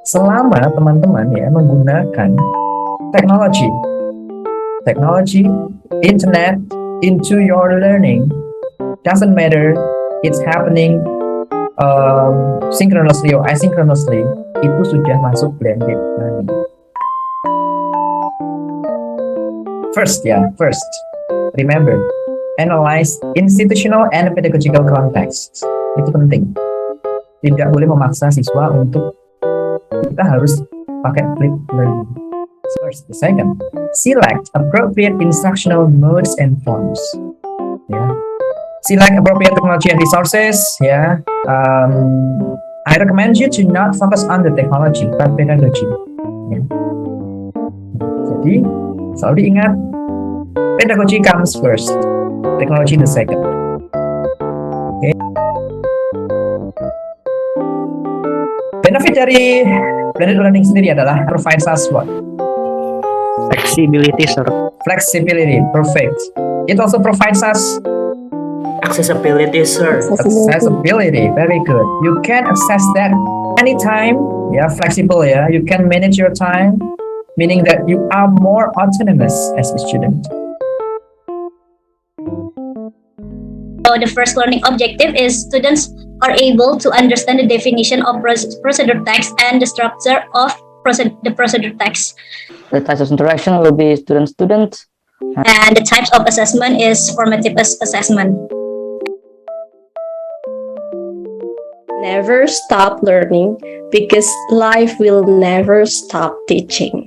selama teman-teman ya menggunakan teknologi, internet into your learning, doesn't matter it's happening synchronously or asynchronously, itu sudah masuk blended learning. First, remember, analyze institutional and pedagogical context. Itu penting. Tidak boleh memaksa siswa untuk kita harus pakai flipped learning. First, second, select appropriate instructional modes and forms. Yeah. Select appropriate technology and resources. Yeah. I recommend you to not focus on the technology but pedagogy. Yeah. Jadi selalu diingat, pedagogy comes first, technology the second. Okay. Benefit dari blended learning sendiri adalah provides us what? Flexibility, sir. Flexibility, perfect. It also provides us Accessibility, sir. accessibility, very good. You can access that anytime, yeah, flexible, yeah. You can manage your time, meaning that you are more autonomous as a student. So the first learning objective is students are able to understand the definition of procedure text and the structure of the procedure text. The types of interaction will be student-student. And the types of assessment is formative assessment. Never stop learning because life will never stop teaching.